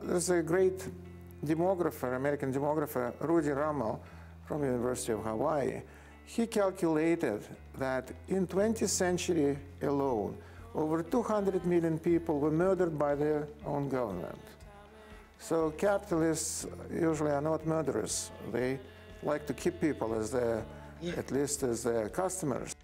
There's a great demographer, American demographer, Rudy Rummel from University of Hawaii. He calculated that in 20th century alone, over 200 million people were murdered by their own government. So capitalists usually are not murderers. They like to keep people as their, at least as their customers.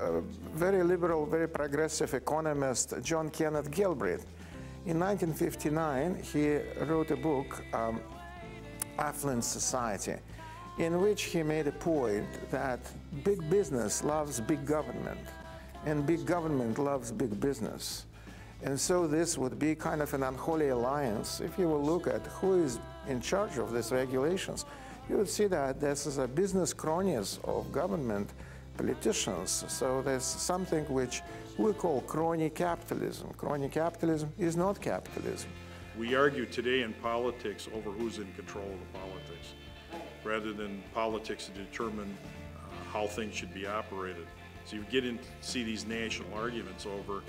A very liberal, very progressive economist, John Kenneth Galbraith. In 1959, he wrote a book, Affluent Society, in which he made a point that big business loves big government, and big government loves big business. And so this would be kind of an unholy alliance. If you will look at who is in charge of these regulations, you would see that this is a business cronies of government politicians. So there's something which we call crony capitalism. Crony capitalism is not capitalism. We argue today in politics over who's in control of the politics, rather than politics to determine how things should be operated. So you get in, see these national arguments over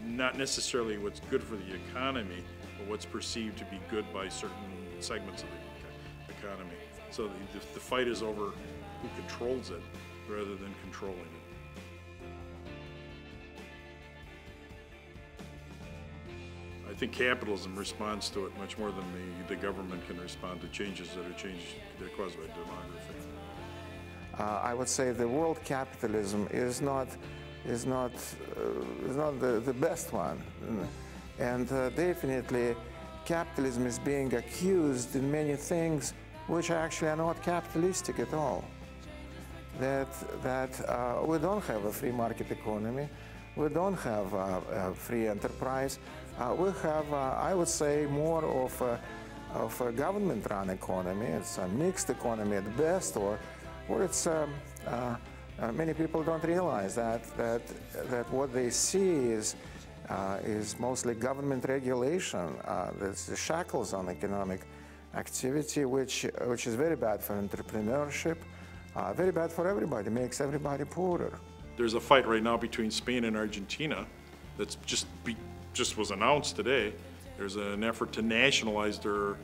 not necessarily what's good for the economy, but what's perceived to be good by certain segments of the economy. So the fight is over who controls it, rather than controlling it. I think capitalism responds to it much more than the government can respond to changes that are caused by demography. I would say the world capitalism is not the best one, and definitely capitalism is being accused in many things which actually are not capitalistic at all. That we don't have a free market economy, we don't have a free enterprise. We have, I would say, more of a government-run economy. It's a mixed economy at best, or it's many people don't realize that what they see is mostly government regulation. There's the shackles on economic activity, which is very bad for entrepreneurship. Very bad for everybody, makes everybody poorer. There's a fight right now between Spain and Argentina that's just was announced today. There's an effort to nationalize their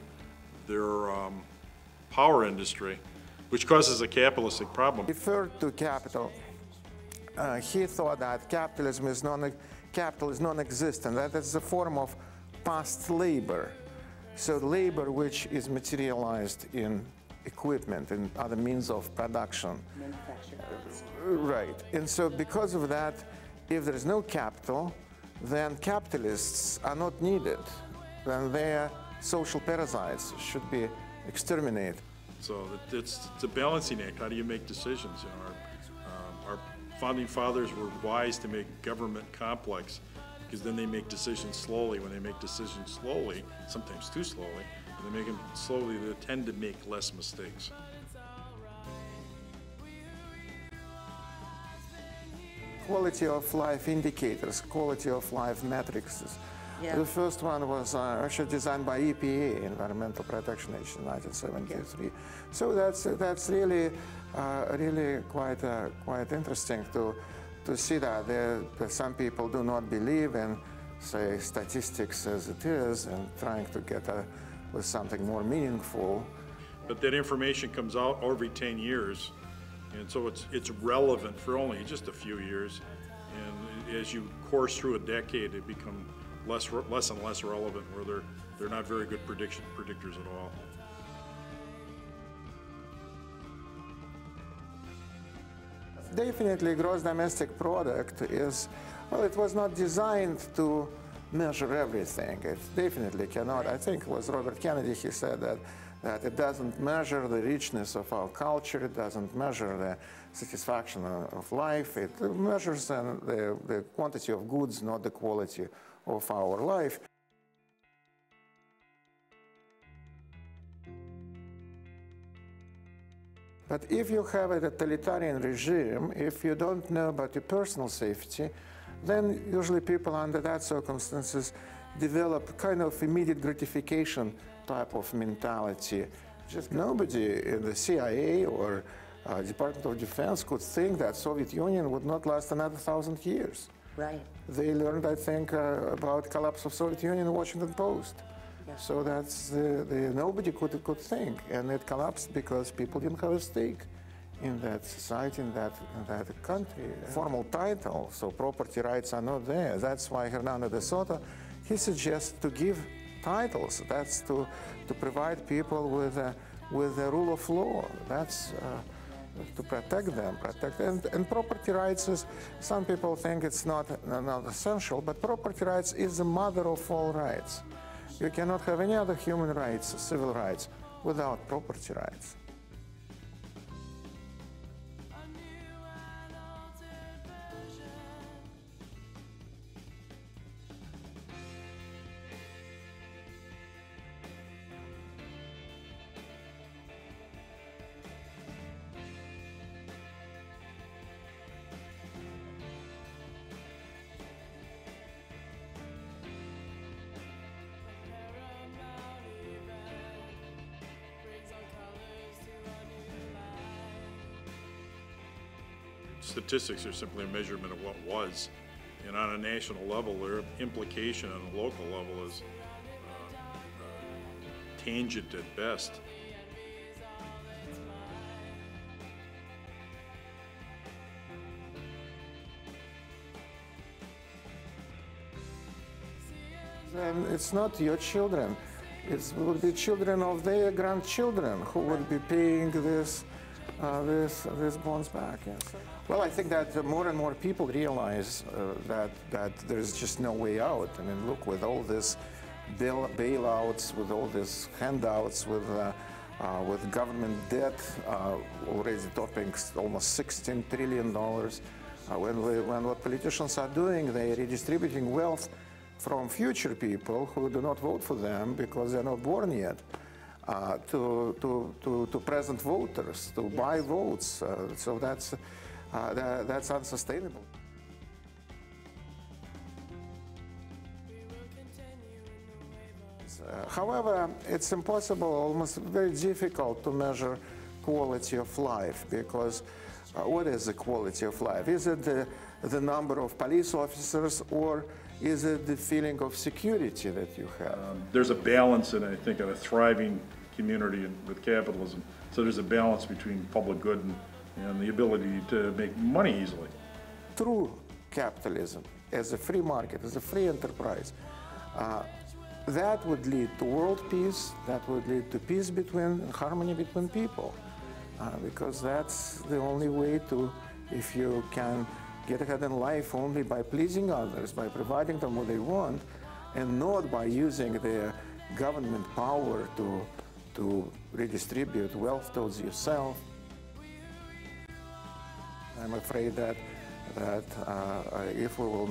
power industry, which causes a capitalistic problem. Referred to capital, he thought that capital is non-existent, that it's a form of past labor. So labor which is materialized in equipment and other means of production. Right. And so because of that, if there is no capital, then capitalists are not needed. Then their social parasites should be exterminated. So it's a balancing act. How do you make decisions? You know, our founding fathers were wise to make government complex, because then they make decisions slowly. When they make decisions slowly, sometimes too slowly, when they make them slowly, they tend to make less mistakes. Quality of life indicators, quality of life matrices. Yeah. The first one was actually designed by EPA, Environmental Protection Agency, in 1973. Yeah. So that's really quite interesting to see that some people do not believe in, say, statistics as it is, and trying to get with something more meaningful. But that information comes out every 10 years. And so it's relevant for only just a few years, and as you course through a decade, it becomes less and less relevant, where they're not very good predictors at all. Definitely, gross domestic product is, well, it was not designed to measure everything. It definitely cannot. I think it was Robert Kennedy, he said that it doesn't measure the richness of our culture, it doesn't measure the satisfaction of life, it measures the quantity of goods, not the quality of our life. But if you have a totalitarian regime, if you don't know about your personal safety, then usually people under that circumstances develop kind of immediate gratification type of mentality. Just nobody in the CIA or Department of Defense could think that Soviet Union would not last another 1,000 years. Right. They learned, I think, about collapse of Soviet Union in the Washington Post. Yeah. So that's nobody could think, and it collapsed because people didn't have a stake in that society, in that country. Formal title, so property rights are not there. That's why Hernando de Soto, he suggests to give titles. That's to provide people with the rule of law. That's to protect them, and property rights is, some people think it's not essential, but property rights is the mother of all rights. You cannot have any other human rights, civil rights, without property rights. Statistics are simply a measurement of what was, and on a national level, their implication on a local level is tangent at best. And it's not your children. It would be children of their grandchildren who would be paying this bonds back. Yes. Well, I think that more and more people realize that there's just no way out. I mean, look, with all this bailouts, with all these handouts, with government debt already topping almost $16 trillion, when what politicians are doing, they're redistributing wealth from future people who do not vote for them because they're not born yet, to present voters, to buy votes. So that's unsustainable. However, it's impossible, almost very difficult to measure quality of life, because what is the quality of life? Is it the number of police officers, or is it the feeling of security that you have? There's a balance, and I think, in a thriving community with capitalism. So there's a balance between public good and the ability to make money easily. True capitalism, as a free market, as a free enterprise, that would lead to world peace, that would lead to peace between, harmony between people, because that's the only way to, if you can get ahead in life only by pleasing others, by providing them what they want, and not by using their government power to redistribute wealth towards yourself. I'm afraid that if we will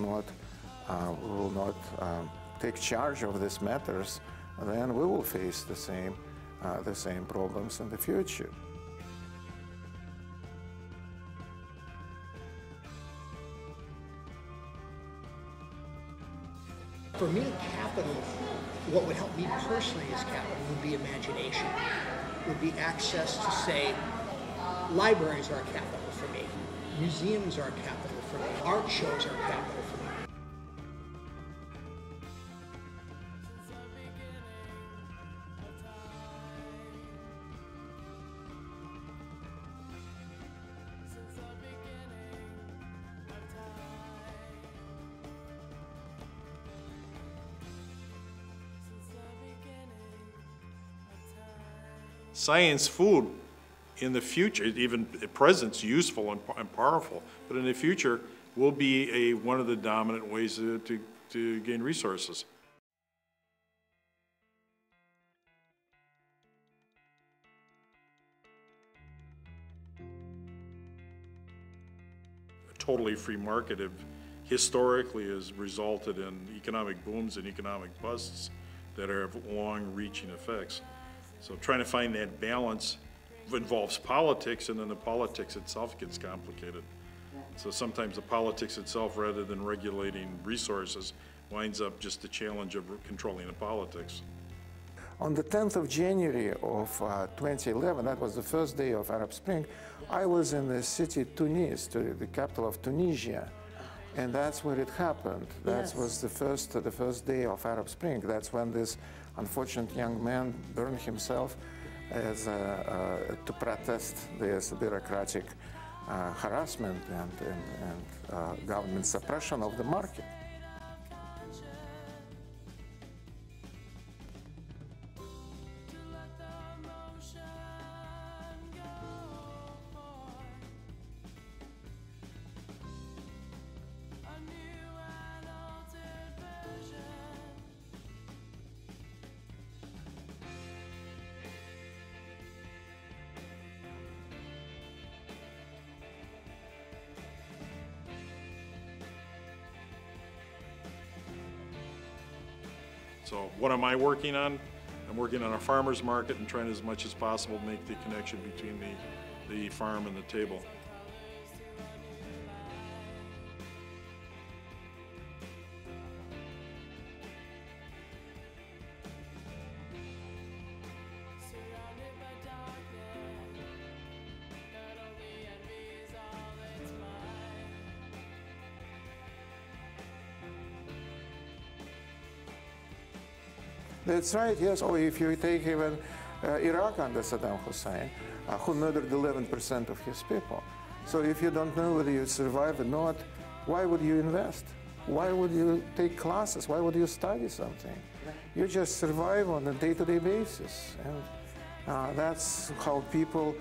not take charge of these matters, then we will face the same problems in the future. For me, capital, what would help me personally as capital would be imagination, would be access to, say, libraries are capital for me, museums are capital for me, art shows are capital for me. Science food in the future, even at present, is useful and powerful, but in the future will be one of the dominant ways to gain resources. A totally free market historically has resulted in economic booms and economic busts that have long-reaching effects. So trying to find that balance involves politics, and then the politics itself gets complicated. So sometimes the politics itself, rather than regulating resources, winds up just the challenge of controlling the politics. On the 10th of January of 2011, that was the first day of Arab Spring, I was in the city Tunis, the capital of Tunisia, and that's where it happened. That was the first day of Arab Spring. That's when this unfortunate young man burned himself as to protest this bureaucratic harassment and government suppression of the market. So what am I working on? I'm working on a farmer's market and trying as much as possible to make the connection between the farm and the table. That's right, yes. Or if you take even Iraq under Saddam Hussein, who murdered 11% of his people. So if you don't know whether you survive or not, why would you invest? Why would you take classes? Why would you study something? You just survive on a day-to-day basis. And that's how people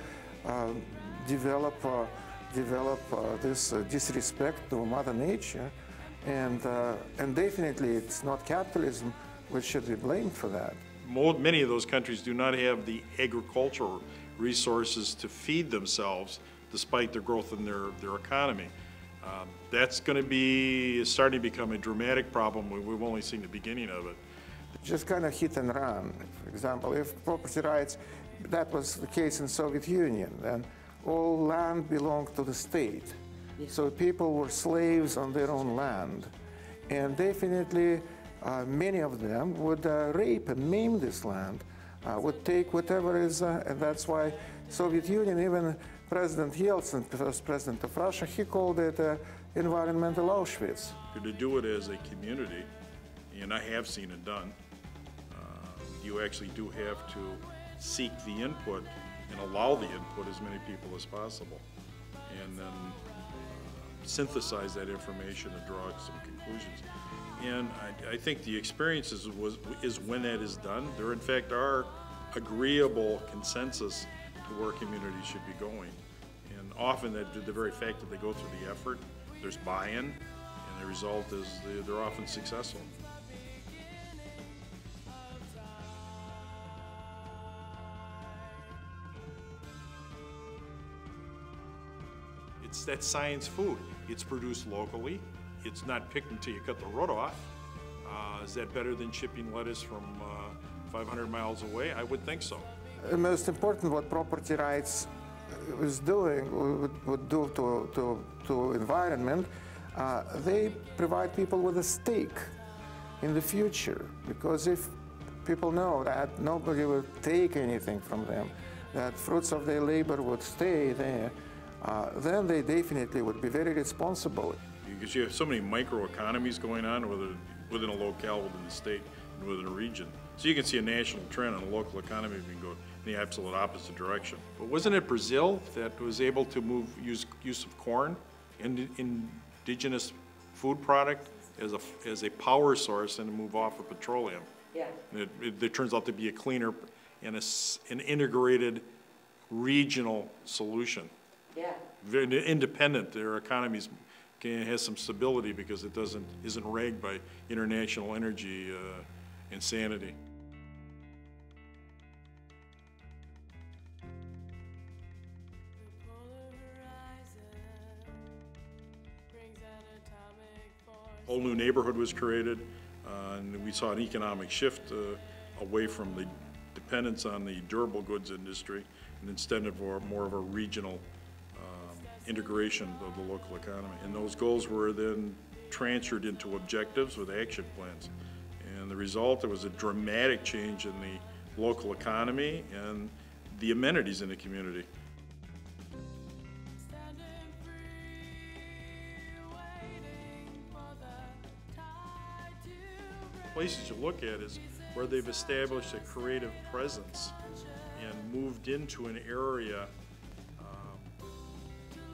develop this disrespect to Mother Nature. And definitely it's not capitalism which should be blamed for that. Many of those countries do not have the agricultural resources to feed themselves despite their growth in their economy. That's going to be starting to become a dramatic problem. We've only seen the beginning of it. Just kind of hit and run. For example, if property rights, that was the case in Soviet Union, then all land belonged to the state. So people were slaves on their own land. And definitely many of them would rape and maim this land, would take whatever is, and that's why Soviet Union, even President Yeltsin, first president of Russia, he called it environmental Auschwitz. To do it as a community, and I have seen it done, you actually do have to seek the input and allow the input as many people as possible, and then synthesize that information and draw some conclusions. And I think the experience is when that is done, there in fact are agreeable consensus to where communities should be going. And often the very fact that they go through the effort, there's buy-in, and the result is they're often successful. It's that science food. It's produced locally. It's not picked until you cut the root off. Is that better than shipping lettuce from 500 miles away? I would think so. The most important what property rights is doing, would do to environment, they provide people with a stake in the future. Because if people know that nobody will take anything from them, that fruits of their labor would stay there, then they definitely would be very responsible. Because you have so many microeconomies going on within a locale, within the state, and within a region. So you can see a national trend and a local economy can go in the absolute opposite direction. But wasn't it Brazil that was able to use of corn, indigenous food product, as a power source and to move off of petroleum? Yeah. It turns out to be a cleaner and an integrated regional solution. Yeah. Very independent, their economies has some stability because it isn't ragged by international energy insanity. A whole new neighborhood was created, and we saw an economic shift away from the dependence on the durable goods industry, and instead of more of a regional integration of the local economy. And those goals were then transferred into objectives with action plans. And the result, there was a dramatic change in the local economy and the amenities in the community. Places you look at is where they've established a creative presence and moved into an area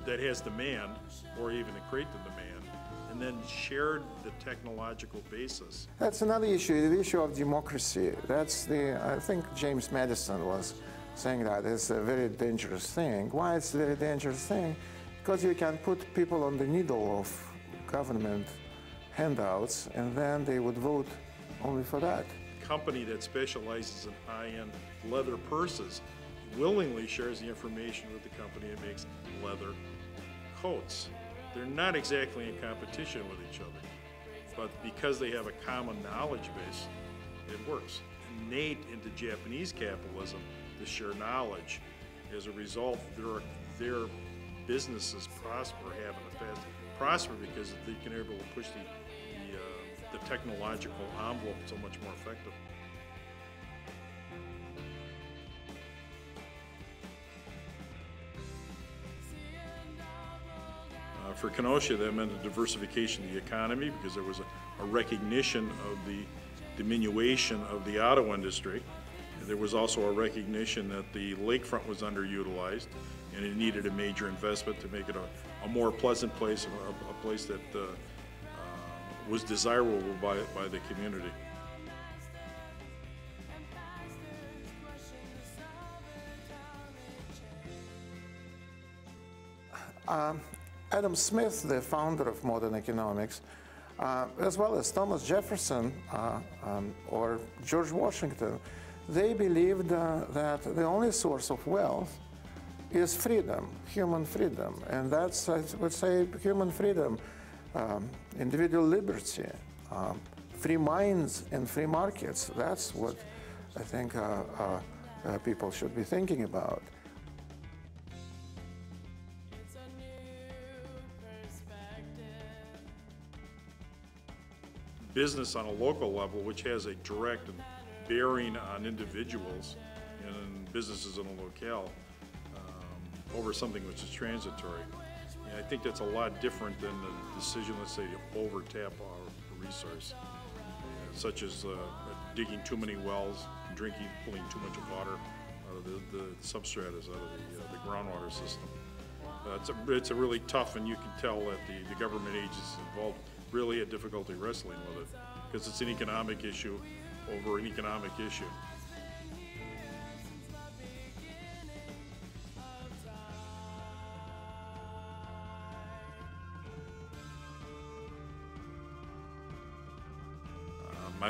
that has demand, or even to create the demand, and then shared the technological basis. That's another issue, the issue of democracy. I think James Madison was saying that it's a very dangerous thing. Why it's a very dangerous thing? Because you can put people on the needle of government handouts, and then they would vote only for that. A company that specializes in high-end leather purses willingly shares the information with the company that makes leather coats. They're not exactly in competition with each other, but because they have a common knowledge base, it works. Innate into Japanese capitalism, to share knowledge. As a result, their businesses prosper because they can able to push the technological envelope so much more effectively. For Kenosha, that meant a diversification of the economy because there was a recognition of the diminution of the auto industry. There was also a recognition that the lakefront was underutilized and it needed a major investment to make it a more pleasant place, a place that was desirable by the community. Adam Smith, the founder of modern economics, as well as Thomas Jefferson or George Washington, they believed that the only source of wealth is freedom, human freedom. And that's, I would say, human freedom, individual liberty, free minds and free markets. That's what I think people should be thinking about. Business on a local level, which has a direct bearing on individuals and businesses in a locale, over something which is transitory. And I think that's a lot different than the decision, let's say, to over-tap our resource, such as digging too many wells, pulling too much water out of the substratus, out of the groundwater system. It's a really tough, and you can tell that the government agencies involved really had difficulty wrestling with it because it's an economic issue over an economic issue.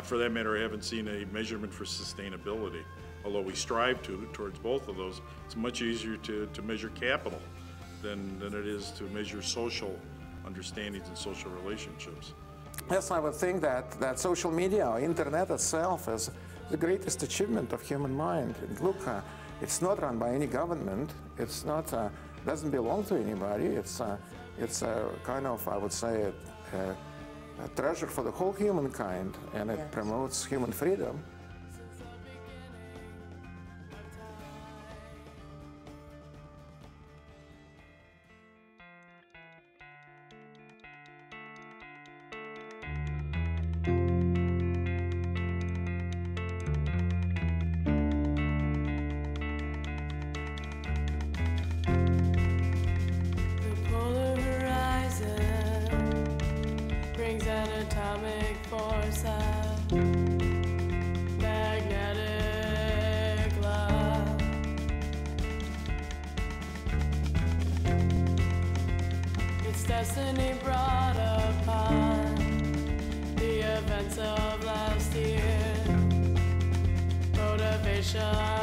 For that matter, I haven't seen a measurement for sustainability. Although we strive towards both of those, it's much easier to measure capital than it is to measure social understandings and social relationships. Yes, I would think that social media, or internet itself, is the greatest achievement of human mind. And look, it's not run by any government. It's not, doesn't belong to anybody. It's a kind of, I would say, a treasure for the whole humankind, and it promotes human freedom. Destiny brought upon the events of last year. Motivation